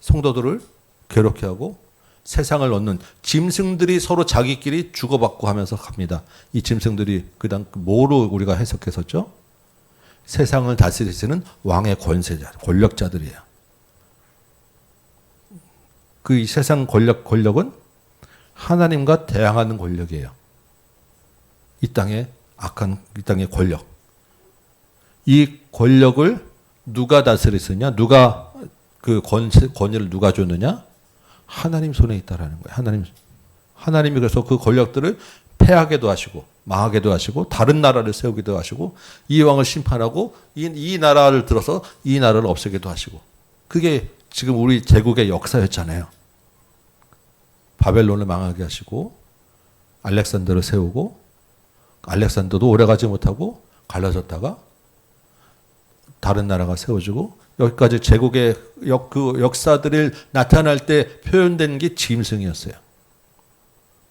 성도들을 괴롭게 하고 세상을 얻는 짐승들이 서로 자기끼리 주고받고 하면서 갑니다. 이 짐승들이 그다음 뭐로 우리가 해석했었죠? 세상을 다스리시는 왕의 권세자, 권력자들이에요. 그 이 세상 권력은 하나님과 대항하는 권력이에요. 이 땅의 권력. 이 권력을 누가 다스리느냐? 누가 그 권위를 누가 줬느냐? 하나님 손에 있다라는 거예요. 하나님이 그래서 그 권력들을 패하게도 하시고 망하게도 하시고 다른 나라를 세우기도 하시고 이 왕을 심판하고 이 나라를 들어서 이 나라를 없애기도 하시고 그게 지금 우리 제국의 역사였잖아요. 바벨론을 망하게 하시고 알렉산더를 세우고 알렉산더도 오래가지 못하고 갈라졌다가 다른 나라가 세워지고 여기까지 제국의 그 역사들을 나타날 때 표현된 게 짐승이었어요.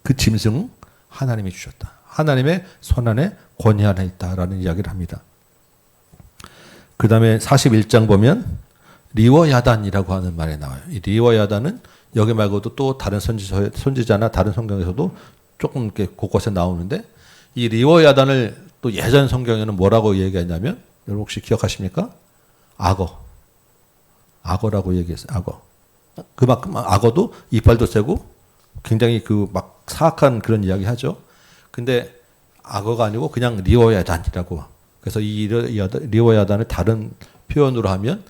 그 짐승은 하나님이 주셨다. 하나님의 손안에 권위 안에 있다라는 이야기를 합니다. 그 다음에 41장 보면 리워야단이라고 하는 말이 나와요. 이 리워야단은 여기 말고도 또 다른 선지자나 다른 성경에서도 조금 이렇게 곳곳에 나오는데 이 리워야단을 또 예전 성경에는 뭐라고 얘기했냐면 여러분 혹시 기억하십니까? 악어라고 얘기했어요. 악어. 그만큼 악어도 이빨도 세고 굉장히 그 막 사악한 그런 이야기 하죠. 근데 악어가 아니고 그냥 리워야단이라고. 그래서 이 리워야단을 다른 표현으로 하면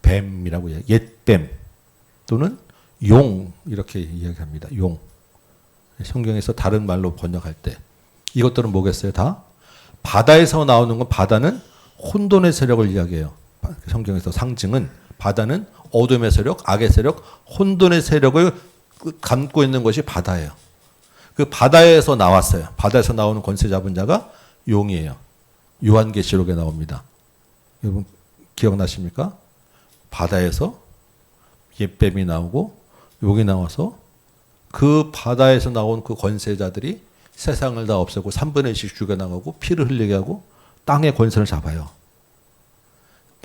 뱀이라고 해요. 옛뱀 또는 용 이렇게 이야기합니다. 용. 성경에서 다른 말로 번역할 때 이것들은 뭐겠어요? 다 바다에서 나오는 건 바다는 혼돈의 세력을 이야기해요. 성경에서 상징은 바다는 어둠의 세력, 악의 세력, 혼돈의 세력을 감고 있는 것이 바다예요. 그 바다에서 나왔어요. 바다에서 나오는 권세 잡은 자가 용이에요. 요한계시록에 나옵니다. 여러분 기억나십니까? 바다에서 옛뱀이 나오고 용이 나와서 그 바다에서 나온 그 권세자들이 세상을 다 없애고 3분의 1씩 죽여나가고 피를 흘리게 하고 땅의 권세를 잡아요.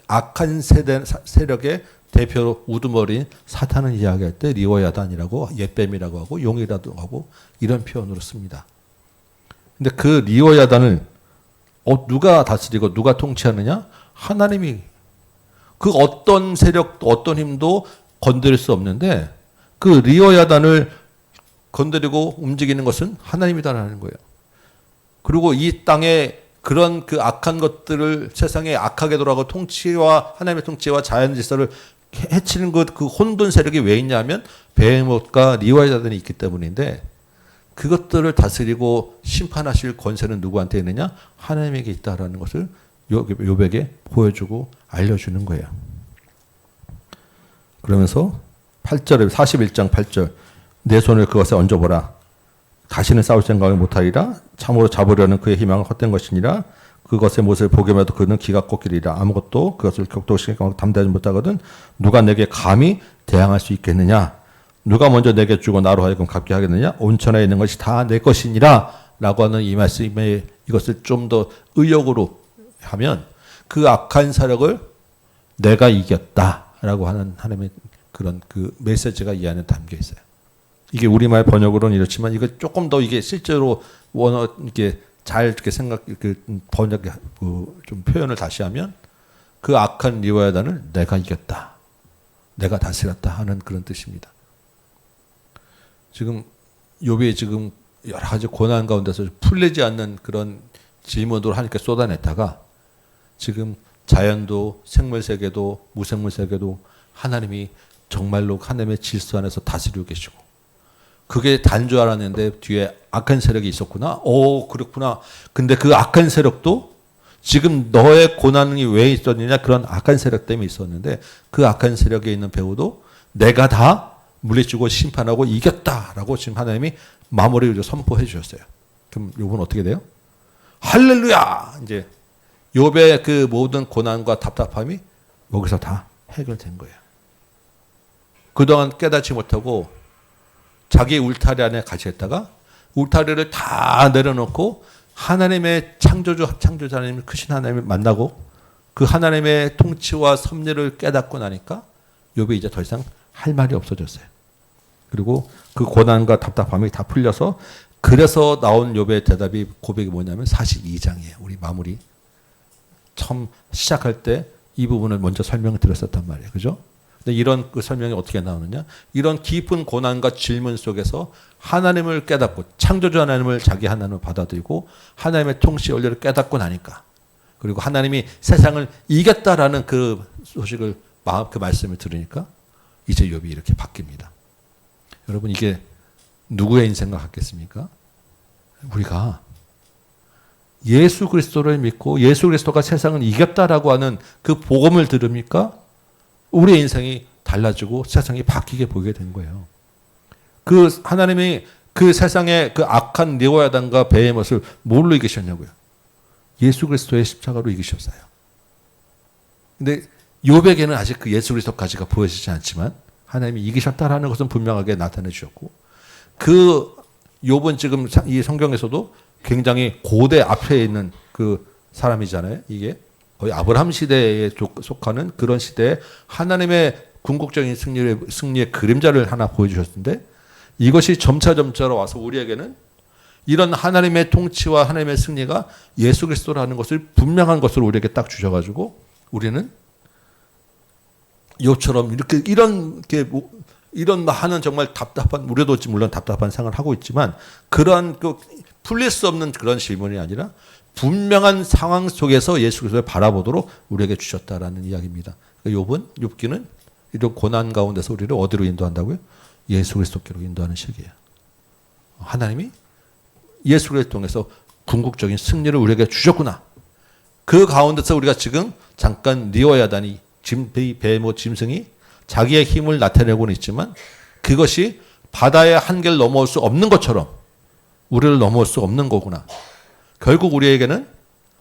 악한 세력의 대표로 우두머리인 사탄을 이야기할 때 리워야단이라고 옛뱀이라고 하고 용이라고 하고 이런 표현으로 씁니다. 근데 그 리워야단을 누가 다스리고 누가 통치하느냐? 하나님이. 그 어떤 세력, 어떤 힘도 건드릴 수 없는데 그 리워야단을 건드리고 움직이는 것은 하나님이다라는 거예요. 그리고 이 땅에 그런 그 악한 것들을 세상에 악하게 돌아가고 통치와 하나님의 통치와 자연 질서를 해치는 그 혼돈 세력이 왜 있냐면 베헤못과 리워야단이 있기 때문인데 그것들을 다스리고 심판하실 권세는 누구한테 있느냐? 하나님에게 있다라는 것을 욥에게 보여주고 알려주는 거예요. 그러면서 8절에 41장 8절 내 손을 그것에 얹어보라. 다시는 싸울 생각을 못하리라. 참으로 잡으려는 그의 희망은 헛된 것이니라. 그것의 모습을 보기만 해도 그는 기가 꺾이리라. 아무것도 그것을 격도시키고 담대하지 못하거든 누가 내게 감히 대항할 수 있겠느냐. 누가 먼저 내게 주고 나로 하여금 갚게 하겠느냐. 온천에 있는 것이 다 내 것이니라 라고 하는 이 말씀에 이것을 좀 더 의역으로 하면 그 악한 사력을 내가 이겼다 라고 하는 하나님의 그런 그 메시지가 이 안에 담겨 있어요. 이게 우리말 번역으로는 이렇지만 이거 조금 더 이게 실제로 이게 잘 이렇게 번역 좀 표현을 다시 하면 그 악한 리워야단을 내가 이겼다, 내가 다스렸다 하는 그런 뜻입니다. 지금 욥이 지금 여러 가지 고난 가운데서 풀리지 않는 그런 질문들을 하니까 쏟아냈다가 지금 자연도 생물 세계도 무생물 세계도 하나님이 정말로 하나님의 질서 안에서 다스리고 계시고 그게 단 줄 알았는데 뒤에 악한 세력이 있었구나. 오, 그렇구나. 근데 그 악한 세력도 지금 너의 고난이 왜 있었느냐, 그런 악한 세력 때문에 있었는데 그 악한 세력에 있는 배우도 내가 다 물리치고 심판하고 이겼다라고 지금 하나님이 마무리를 선포해 주셨어요. 그럼 욥은 어떻게 돼요? 할렐루야! 이제 욥의 그 모든 고난과 답답함이 여기서 다 해결된 거예요. 그동안 깨닫지 못하고 자기 울타리 안에 갇혀 있다가 울타리를 다 내려놓고 하나님의 창조자 하나님, 크신 하나님을 만나고 그 하나님의 통치와 섭리를 깨닫고 나니까 욥이 이제 더 이상 할 말이 없어졌어요. 그리고 그 고난과 답답함이 다 풀려서, 그래서 나온 욥의 대답이, 고백이 뭐냐면 42장이에요. 우리 마무리. 처음 시작할 때 이 부분을 먼저 설명을 드렸었단 말이에요. 그죠? 근데 이런 그 설명이 어떻게 나오느냐? 이런 깊은 고난과 질문 속에서 하나님을 깨닫고, 창조주 하나님을 자기 하나님을 받아들이고 하나님의 통치 원리를 깨닫고 나니까, 그리고 하나님이 세상을 이겼다라는 그 소식을, 그 말씀을 들으니까 이제 욥이 이렇게 바뀝니다. 여러분, 이게 누구의 인생과 같겠습니까? 우리가 예수 그리스도를 믿고 예수 그리스도가 세상을 이겼다라고 하는 그 복음을 들으니까 우리의 인생이 달라지고 세상이 바뀌게 보게 된 거예요. 그 하나님이 그 세상의 그 악한 느와야단과 베헤못을 뭘로 이기셨냐고요? 예수 그리스도의 십자가로 이기셨어요. 근데 욥에게는 아직 그 예수 그리스도까지가 보여지지 않지만 하나님이 이기셨다라는 것은 분명하게 나타내 주셨고, 그 욥은 지금 이 성경에서도 굉장히 고대 앞에 있는 그 사람이잖아요. 이게 거의 아브라함 시대에 속하는 그런 시대에 하나님의 궁극적인 승리의 그림자를 하나 보여주셨는데, 이것이 점차로 와서 우리에게는 이런 하나님의 통치와 하나님의 승리가 예수 그리스도라는 것을 분명한 것을 우리에게 딱 주셔가지고, 우리는 욥처럼 이렇게 이런 많은 정말 답답한, 우리도 물론 답답한 생활을 하고 있지만 그러한 그 풀릴 수 없는 그런 질문이 아니라 분명한 상황 속에서 예수 그리스도를 바라보도록 우리에게 주셨다라는 이야기입니다. 욥기는 이런 고난 가운데서 우리를 어디로 인도한다고요? 예수 그리스도께로 인도하는 식이에요. 하나님이 예수 그리스도를 통해서 궁극적인 승리를 우리에게 주셨구나. 그 가운데서 우리가 지금 잠깐 느와야단이, 베헤못 짐승이 자기의 힘을 나타내고는 있지만 그것이 바다의 한계를 넘어올 수 없는 것처럼 우리를 넘어올 수 없는 거구나. 결국 우리에게는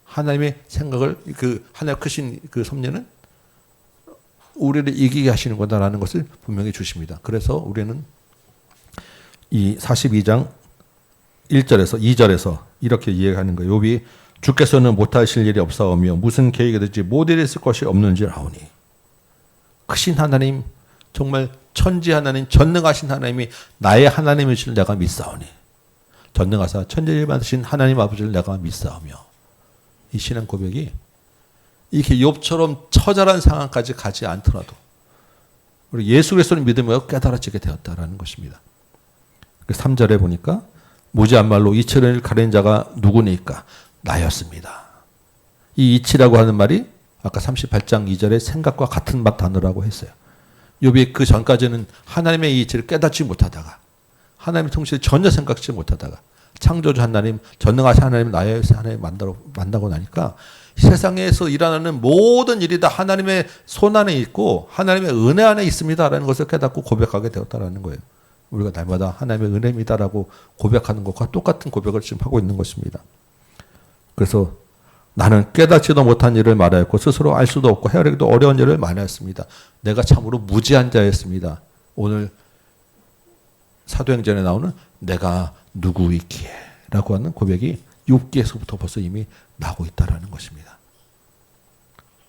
하나님의 생각을, 그 하나님 크신 그 섭리는 우리를 이기게 하시는 거다라는 것을 분명히 주십니다. 그래서 우리는 이 42장 1절에서 2절에서 이렇게 이해하는 거예요. 욥이 주께서는 못하실 일이 없사오며 무슨 계획이 될지 못 이랬을 것이 없는지 아오니. 크신 하나님, 정말 천지 하나님, 전능하신 하나님이 나의 하나님이실 내가 믿사오니. 전능하사 천지를 만드신 하나님 아버지를 내가 믿사오며. 이 신앙 고백이 이렇게 욥처럼 처절한 상황까지 가지 않더라도 우리 예수 그리스도를 믿으며 깨달아지게 되었다라는 것입니다. 3절에 보니까 무지한 말로 이치를 가린 자가 누구니까? 나였습니다. 이 이치라고 하는 말이 아까 38장 2절의 생각과 같은 단어라고 했어요. 욥이 그 전까지는 하나님의 이 이치를 깨닫지 못하다가, 하나님의 통치를 전혀 생각지 못하다가 창조주 하나님, 전능하신 하나님, 나의 하나님 만나고 나니까 세상에서 일어나는 모든 일이 다 하나님의 손 안에 있고 하나님의 은혜 안에 있습니다라는 것을 깨닫고 고백하게 되었다라는 거예요. 우리가 날마다 하나님의 은혜입니다라고 고백하는 것과 똑같은 고백을 지금 하고 있는 것입니다. 그래서 나는 깨닫지도 못한 일을 말하였고 스스로 알 수도 없고 헤아리기도 어려운 일을 말하였습니다. 내가 참으로 무지한 자였습니다. 오늘 사도행전에 나오는 내가 누구이기에 라고 하는 고백이 욥기에서부터 벌써 이미 나오고 있다는 것입니다.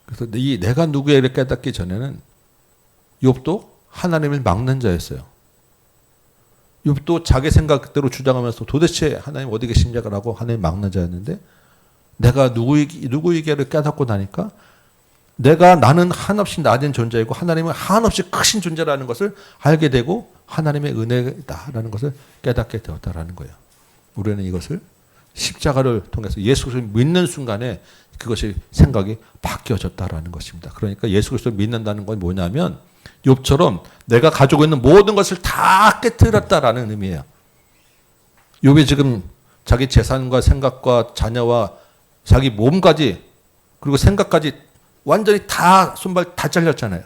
그래서 이 내가 누구이를 깨닫기 전에는 욥도 하나님을 막는 자였어요. 욥도 자기 생각대로 주장하면서 도대체 하나님 어디 계시냐라고 하나님 막는 자였는데, 내가 누구이게를 깨닫고 나니까 나는 한없이 낮은 존재이고 하나님은 한없이 크신 존재라는 것을 알게 되고 하나님의 은혜다라는 것을 깨닫게 되었다라는 거예요. 우리는 이것을 십자가를 통해서 예수 그리스도를 믿는 순간에 그것이 생각이 바뀌어졌다라는 것입니다. 그러니까 예수 그리스도를 믿는다는 건 뭐냐면 욥처럼 내가 가지고 있는 모든 것을 다 깨뜨렸다라는 의미예요. 욥이 지금 자기 재산과 생각과 자녀와 자기 몸까지 그리고 생각까지 완전히 다 손발 다 잘렸잖아요.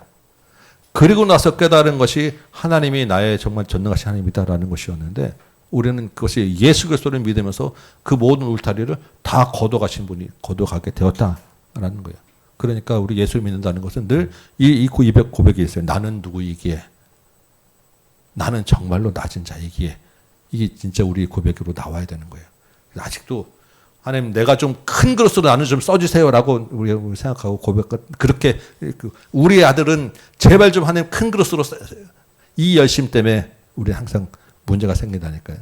그리고 나서 깨달은 것이 하나님이 나의 정말 전능하신 하나님이다라는 것이었는데 우리는 그것이 예수 그리스도를 믿으면서 그 모든 울타리를 다 걷어가신 분이 걷어가게 되었다라는 거예요. 그러니까 우리 예수를 믿는다는 것은 늘 이 고백이 있어요. 나는 누구이기에, 나는 정말로 낮은 자이기에, 이게 진짜 우리 고백으로 나와야 되는 거예요. 아직도 하나님 내가 좀 큰 그릇으로 나는 좀 써주세요라고 우리가 생각하고 고백 그렇게 우리 아들은 제발 좀 하나님 큰 그릇으로 써주세요. 이 열심 때문에 우리 항상 문제가 생긴다니까요.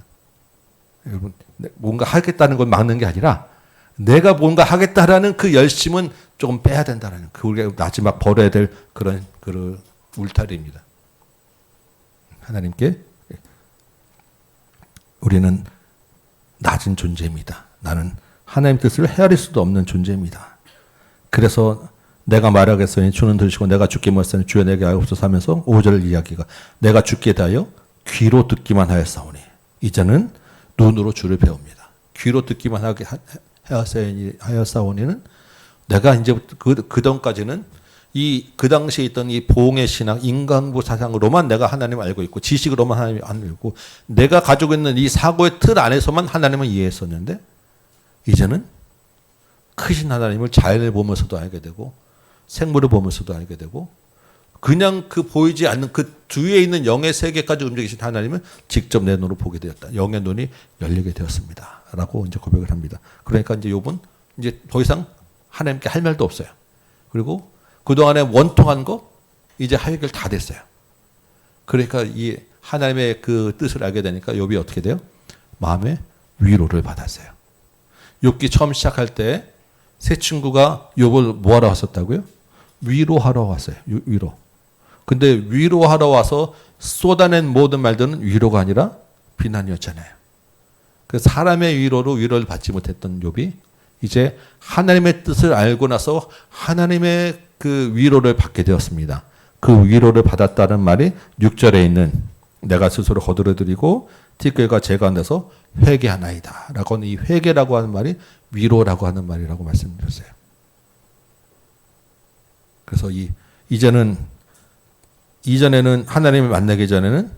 여러분 뭔가 하겠다는 걸 막는 게 아니라 내가 뭔가 하겠다라는 그 열심은 조금 빼야 된다는 그 우리가 마지막 버려야 될 그런 울타리입니다. 하나님께 우리는 낮은 존재입니다. 나는 하나님 뜻을 헤아릴 수도 없는 존재입니다. 그래서 내가 말하겠으니 주는 들으시고 내가 죽게 못하니 주여 내게 하옵소서 하면서 5절 이야기가 내가 죽게 대하여 귀로 듣기만 하였사오니 이제는 눈으로 주를 배웁니다. 귀로 듣기만 하였사오니는 내가 이제 그 전까지는 그 당시에 있던 이 보응의 신앙, 인간부 사상으로만 내가 하나님을 알고 있고 지식으로만 하나님을 알고 내가 가지고 있는 이 사고의 틀 안에서만 하나님을 이해했었는데 이제는 크신 하나님을 자연을 보면서도 알게 되고 생물을 보면서도 알게 되고 그냥 그 보이지 않는 그 뒤에 있는 영의 세계까지 움직이신 하나님을 직접 내 눈으로 보게 되었다. 영의 눈이 열리게 되었습니다. 라고 이제 고백을 합니다. 그러니까 이제 욥은 이제 더 이상 하나님께 할 말도 없어요. 그리고 그동안에 원통한 거 이제 해결 다 됐어요. 그러니까 이 하나님의 그 뜻을 알게 되니까 욥이 어떻게 돼요? 마음의 위로를 받았어요. 욥기 처음 시작할 때 세 친구가 욥을 뭐하러 왔었다고요? 위로하러 왔어요. 위로. 근데 위로하러 와서 쏟아낸 모든 말들은 위로가 아니라 비난이었잖아요. 그 사람의 위로로 위로를 받지 못했던 욥이 이제 하나님의 뜻을 알고 나서 하나님의 그 위로를 받게 되었습니다. 그 위로를 받았다는 말이 6절에 있는 내가 스스로 거두어드리고 티끌과 재 가운데서 회개하나이다. 라고 하는 이 회개라고 하는 말이 위로라고 하는 말이라고 말씀드렸어요. 그래서 이전에는 하나님을 만나기 전에는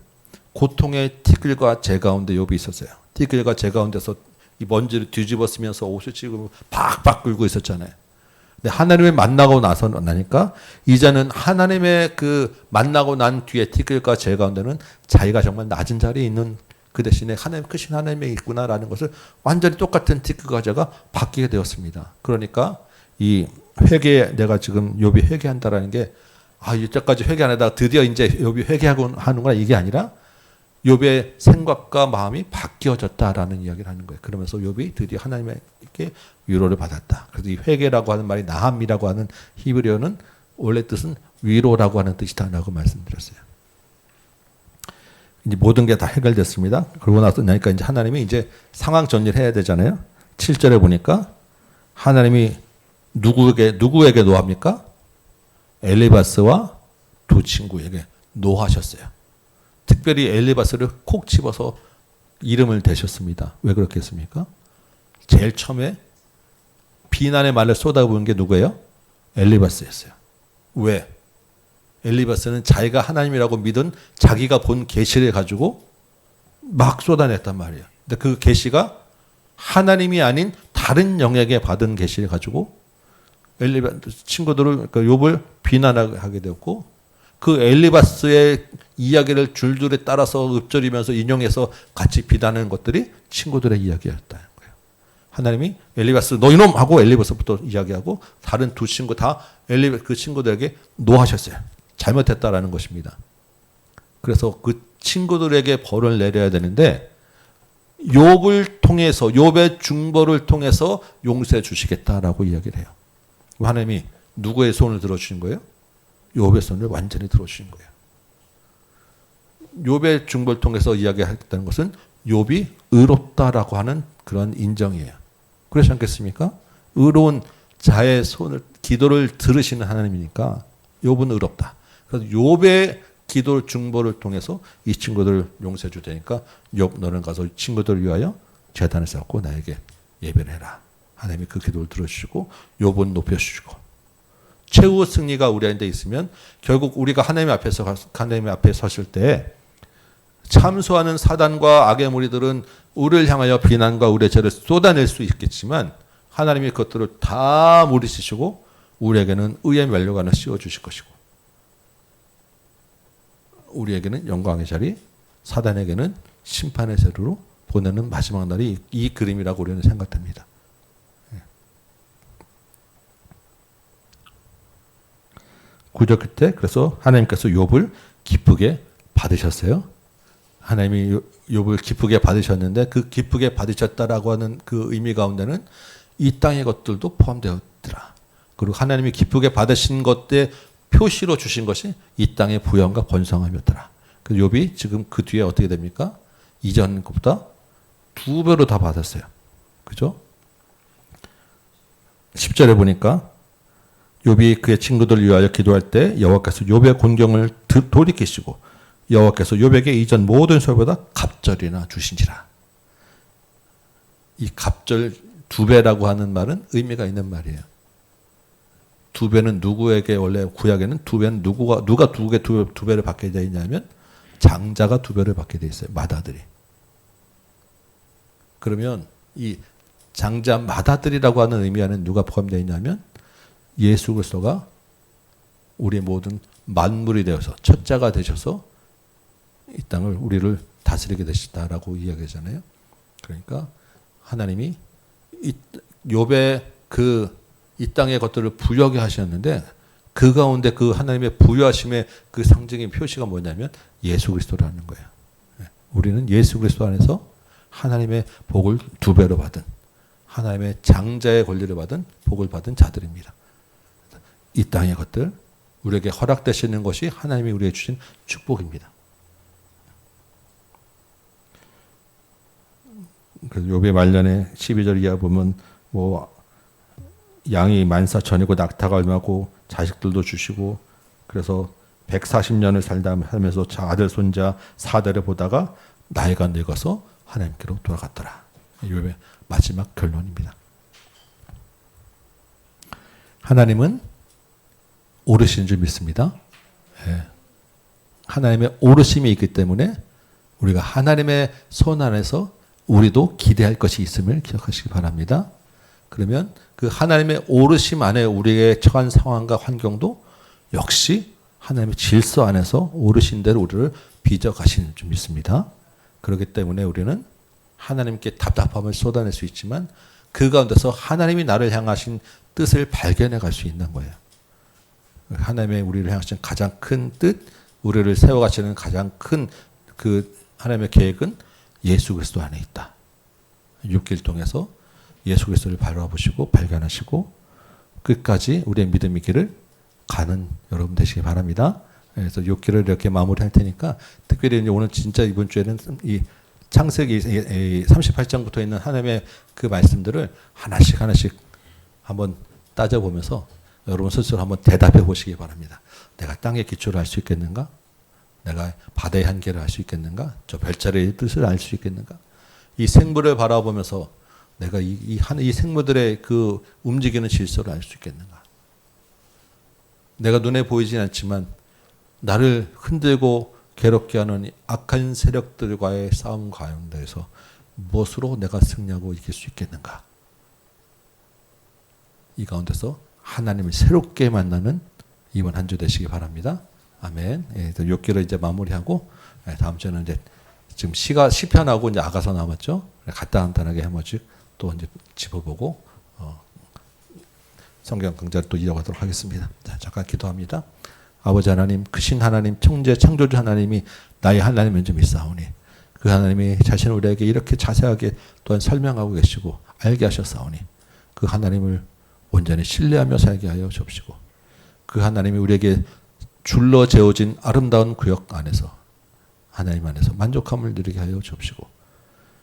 고통의 티끌과 재 가운데 욥이 있었어요. 티끌과 재 가운데서 이 먼지를 뒤집어 쓰면서 옷을 찢고 팍팍 끓고 있었잖아요. 근데 하나님을 만나고 나니까 이제는 하나님의 그 만나고 난 뒤에 티끌과 재 가운데는 자기가 정말 낮은 자리에 있는 그 대신에 하나님 크신 하나님이 있구나라는 것을 완전히 똑같은 티끌과 재가 바뀌게 되었습니다. 그러니까 이 회개 내가 지금 욥이 회개한다라는 게 이때까지 회개 안 하다가 드디어 이제 욥이 회개하고 하는구나 이게 아니라 욥의 생각과 마음이 바뀌어졌다라는 이야기를 하는 거예요. 그러면서 욥이 드디어 하나님께 위로를 받았다. 그래서 이 회개라고 하는 말이 나함이라고 하는 히브리어는 원래 뜻은 위로라고 하는 뜻이다라고 말씀드렸어요. 이제 모든 게 다 해결됐습니다. 그러고 나니까 이제 하나님이 이제 상황 정리를 해야 되잖아요. 7절에 보니까 하나님이 누구에게 노합니까? 엘리바스와 두 친구에게 노하셨어요. 특별히 엘리바스를 콕 집어서 이름을 대셨습니다. 왜 그렇게 했습니까? 제일 처음에 비난의 말을 쏟아부은 게 누구예요? 엘리바스였어요. 왜? 엘리바스는 자기가 하나님이라고 믿은 자기가 본 계시를 가지고 막 쏟아냈단 말이에요. 근데 그 계시가 하나님이 아닌 다른 영에게 받은 계시를 가지고 엘리바스 친구들을 그러니까 욥을 비난하게 되었고 그 엘리바스의 이야기를 줄줄이 따라서 읊조리면서 인용해서 같이 비난하는 것들이 친구들의 이야기였다는 거예요. 하나님이 엘리바스 너 이놈 하고 엘리바스부터 이야기하고 다른 두 친구 다 그 친구들에게 노하셨어요. 잘못했다라는 것입니다. 그래서 그 친구들에게 벌을 내려야 되는데 욥을 통해서 욥의 중보를 통해서 용서해 주시겠다라고 이야기를 해요. 하나님이 누구의 손을 들어주신 거예요? 욥의 손을 완전히 들어주신 거예요. 욥의 중보를 통해서 이야기했다는 것은 욥이 의롭다라고 하는 그런 인정이에요. 그렇지 않겠습니까? 의로운 자의 기도를 들으시는 하나님이니까 욥은 의롭다. 그래서 욥의 기도 중보를 통해서 이 친구들을 용서해 줄 테니까 욥 너는 가서 이 친구들을 위하여 제단을 쌓고 나에게 예배를 해라. 하나님이 그 기도를 들어주시고 욥은 높여주시고 최후 승리가 우리한테 있으면 결국 우리가 하나님 앞에 섰을 때 참소하는 사단과 악의 무리들은 우리를 향하여 비난과 우리의 죄를 쏟아낼 수 있겠지만 하나님이 그것들을 다 물리치시고 우리에게는 의의 면류관을 씌워주실 것이고 우리에게는 영광의 자리, 사단에게는 심판의 세로로 보내는 마지막 날이 이 그림이라고 우리는 생각합니다. 구절 끝에 그래서 하나님께서 욥을 기쁘게 받으셨어요. 하나님이 욥을 기쁘게 받으셨는데 그 기쁘게 받으셨다라고 하는 그 의미 가운데는 이 땅의 것들도 포함되었더라. 그리고 하나님이 기쁘게 받으신 것에 표시로 주신 것이 이 땅의 부영과 번성함이었더라. 그 욥이 지금 그 뒤에 어떻게 됩니까? 이전 것보다 2배로 다 받았어요. 그죠? 10절에 보니까 욥이 그의 친구들을 위하여 기도할 때 여호와께서 욥의 곤경을 돌이키시고 여호와께서 욥에게 이전 모든 소보다 갑절이나 주신지라. 이 갑절 2배라고 하는 말은 의미가 있는 말이에요. 2배는 누구에게 원래 구약에는 2배는 누가 2배를 받게 되어 있냐면 장자가 2배를 받게 되어 있어요. 맏아들이. 그러면 이 장자 맏아들이라고 하는 의미 안에 누가 포함되어 있냐면 예수 그리스도가 우리 모든 만물이 되어서 첫자가 되셔서 이 땅을 우리를 다스리게 되시다라고 이야기하잖아요. 그러니까 하나님이 욥의 이 땅의 것들을 부유하게 하셨는데 그 가운데 그 하나님의 부유하심의 그 상징의 표시가 뭐냐면 예수 그리스도라는 거예요. 우리는 예수 그리스도 안에서 하나님의 복을 2배로 받은 하나님의 장자의 권리를 받은 복을 받은 자들입니다. 이 땅의 것들 우리에게 허락되시는 것이 하나님이 우리에게 주신 축복입니다. 그래서 욥의 말년에 12절 이하 보면 뭐 양이 14,000이고 낙타가 얼마고 자식들도 주시고 그래서 140년을 살다 하면서 아들 손자 4대를 보다가 나이가 늙어서 하나님께로 돌아갔더라. 욥의 마지막 결론입니다. 하나님은 오르신 줄 믿습니다. 하나님의 오르심이 있기 때문에 우리가 하나님의 손 안에서 우리도 기대할 것이 있음을 기억하시기 바랍니다. 그러면 그 하나님의 오르심 안에 우리의 처한 상황과 환경도 역시 하나님의 질서 안에서 오르신 대로 우리를 빚어 가시는 줄 믿습니다. 그렇기 때문에 우리는 하나님께 답답함을 쏟아낼 수 있지만 그 가운데서 하나님이 나를 향하신 뜻을 발견해 갈 수 있는 거예요. 하나님의 우리를 향하신 가장 큰 뜻, 우리를 세워가시는 가장 큰 그 하나님의 계획은 예수 그리스도 안에 있다. 6길 통해서 예수 그리스도를 바라보시고 발견하시고 끝까지 우리의 믿음의 길을 가는 여러분 되시기 바랍니다. 그래서 6길을 이렇게 마무리할 테니까 특별히 오늘 진짜 이번 주에는 이 창세기 38장부터 있는 하나님의 그 말씀들을 하나씩 한번 따져보면서 여러분 스스로 한번 대답해 보시기 바랍니다. 내가 땅의 기초를 알 수 있겠는가? 내가 바다의 한계를 알 수 있겠는가? 저 별자리의 뜻을 알 수 있겠는가? 이 생물을 바라보면서 내가 이 생물들의 그 움직이는 질서를 알 수 있겠는가? 내가 눈에 보이진 않지만 나를 흔들고 괴롭게 하는 악한 세력들과의 싸움 가운데서 무엇으로 내가 승리하고 이길 수 있겠는가? 이 가운데서 하나님을 새롭게 만나는 이번 한 주 되시기 바랍니다. 아멘. 예, 6개를 이제 마무리하고 다음 주에는 이제 지금 시편하고 이제 아가서 남았죠. 간단하게 한 번씩 또 이제 짚어보고 성경 강좌를 또 이어가도록 하겠습니다. 자, 잠깐 기도합니다. 아버지 하나님, 크신 하나님, 창조주 하나님이 나의 하나님인 줄 믿사오니 그 하나님이 자신을 우리에게 이렇게 자세하게 또한 설명하고 계시고 알게 하셨사오니 그 하나님을 온전히 신뢰하며 살게 하여 주옵시고 그 하나님이 우리에게 줄러 재어진 아름다운 구역 안에서 하나님 안에서 만족함을 누리게 하여 주옵시고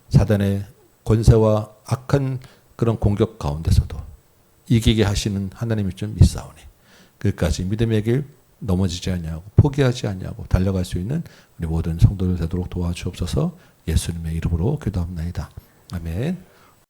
사단의 권세와 악한 그런 공격 가운데서도 이기게 하시는 하나님일 줄 믿사오니 끝까지 믿음의 길 넘어지지 않냐고 포기하지 않냐고 달려갈 수 있는 우리 모든 성도들 되도록 도와주옵소서. 예수님의 이름으로 기도합나이다. 아멘.